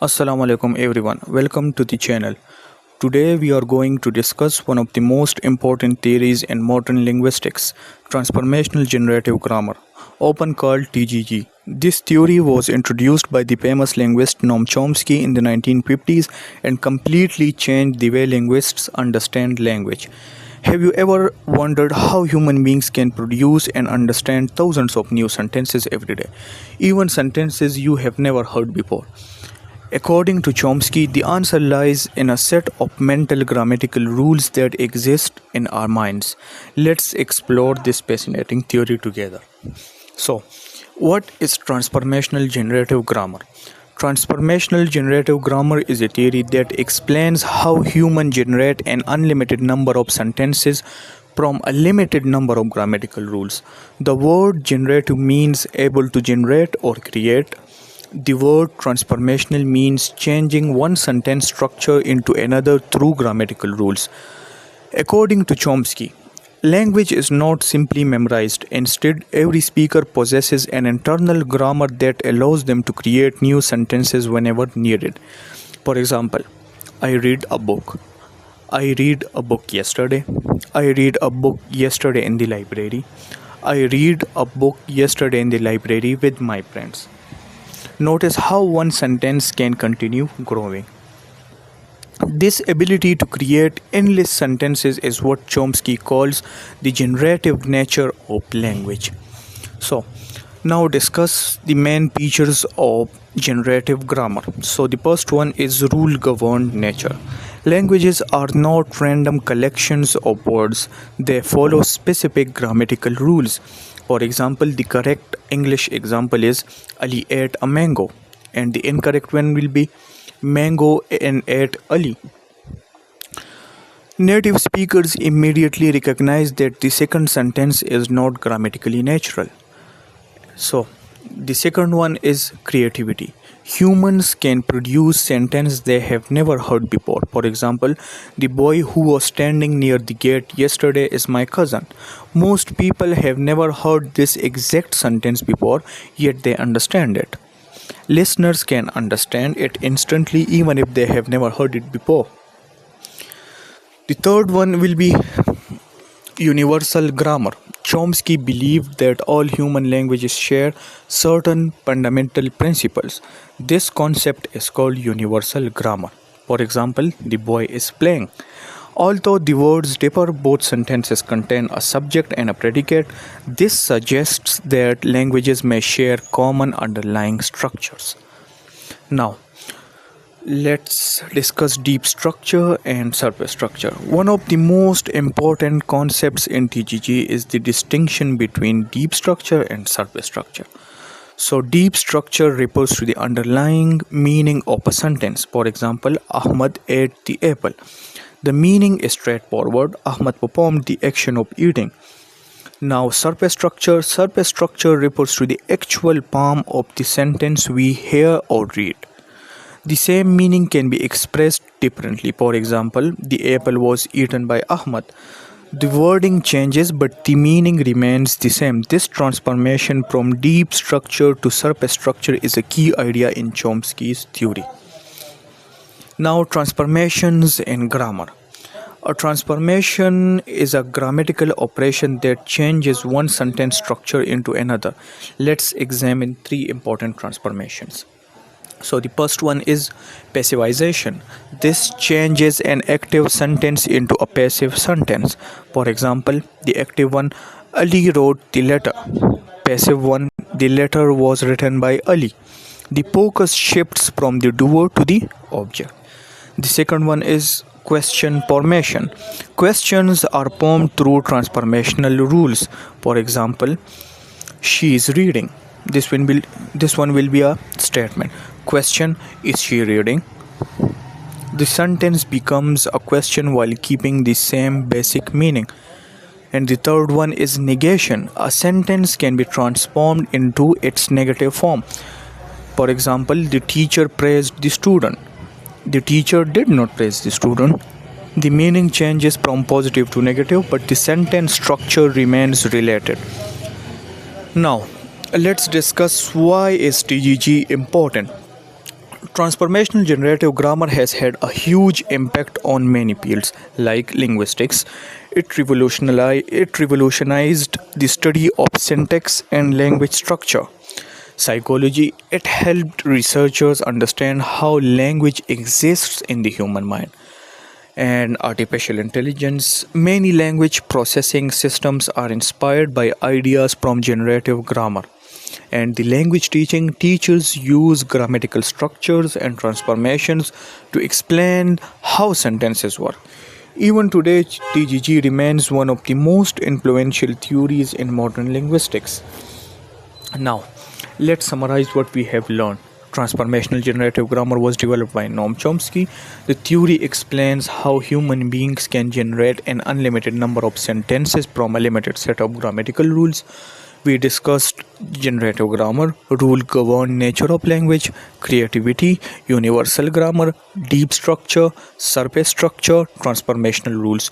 Assalamu alaikum everyone. Welcome to the channel. Today we are going to discuss one of the most important theories in modern linguistics, transformational generative grammar, often called TGG. This theory was introduced by the famous linguist Noam Chomsky in the 1950s and completely changed the way linguists understand language. Have you ever wondered how human beings can produce and understand thousands of new sentences every day, even sentences you have never heard before? According to Chomsky, the answer lies in a set of mental grammatical rules that exist in our minds. Let's explore this fascinating theory together. So, what is transformational generative grammar? Transformational generative grammar is a theory that explains how humans generate an unlimited number of sentences from a limited number of grammatical rules. The word generative means able to generate or create. The word transformational means changing one sentence structure into another through grammatical rules. According to Chomsky, language is not simply memorized. Instead, every speaker possesses an internal grammar that allows them to create new sentences whenever needed. For example, I read a book. I read a book yesterday. I read a book yesterday in the library. I read a book yesterday in the library with my friends. Notice how one sentence can continue growing. This ability to create endless sentences is what Chomsky calls the generative nature of language. So, now discuss the main features of generative grammar. So, the first one is rule governed nature. Languages are not random collections of words, they follow specific grammatical rules. For example, the correct English example is Ali ate a mango, and the incorrect one will be mango and ate Ali. Native speakers immediately recognize that the second sentence is not grammatically natural. So, the second one is creativity. Humans can produce sentences they have never heard before. For example, the boy who was standing near the gate yesterday is my cousin. Most people have never heard this exact sentence before, yet they understand it. Listeners can understand it instantly even if they have never heard it before. The third one will be universal grammar. Chomsky believed that all human languages share certain fundamental principles. This concept is called universal grammar. For example, the boy is playing. Although the words differ, both sentences contain a subject and a predicate. This suggests that languages may share common underlying structures. Now, let's discuss deep structure and surface structure. One of the most important concepts in TGG is the distinction between deep structure and surface structure. So, deep structure refers to the underlying meaning of a sentence. For example, Ahmad ate the apple. The meaning is straightforward. Ahmad performed the action of eating. Now, surface structure. Surface structure refers to the actual form of the sentence we hear or read. The same meaning can be expressed differently. For example, the apple was eaten by Ahmad. The wording changes, but the meaning remains the same. This transformation from deep structure to surface structure is a key idea in Chomsky's theory. Now, transformations in grammar. A transformation is a grammatical operation that changes one sentence structure into another. Let's examine three important transformations. So the first one is passivization. This changes an active sentence into a passive sentence. For example, the active one, Ali wrote the letter. Passive one, the letter was written by Ali. The focus shifts from the doer to the object. The second one is question formation. Questions are formed through transformational rules. For example, she is reading. This one will be a statement. Question, is she reading? The sentence becomes a question while keeping the same basic meaning. And the third one is negation. A sentence can be transformed into its negative form. For example, the teacher praised the student. The teacher did not praise the student. The meaning changes from positive to negative, but the sentence structure remains related. Now, let's discuss why is TGG important. Transformational generative grammar has had a huge impact on many fields like linguistics. It revolutionized the study of syntax and language structure. Psychology, it helped researchers understand how language exists in the human mind. And artificial intelligence, many language processing systems are inspired by ideas from generative grammar. And the language teaching teachers use grammatical structures and transformations to explain how sentences work. Even today, TGG remains one of the most influential theories in modern linguistics. Now, let's summarize what we have learned. Transformational generative grammar was developed by Noam Chomsky. The theory explains how human beings can generate an unlimited number of sentences from a limited set of grammatical rules. We discussed generative grammar, rule governed nature of language, creativity, universal grammar, deep structure, surface structure, transformational rules.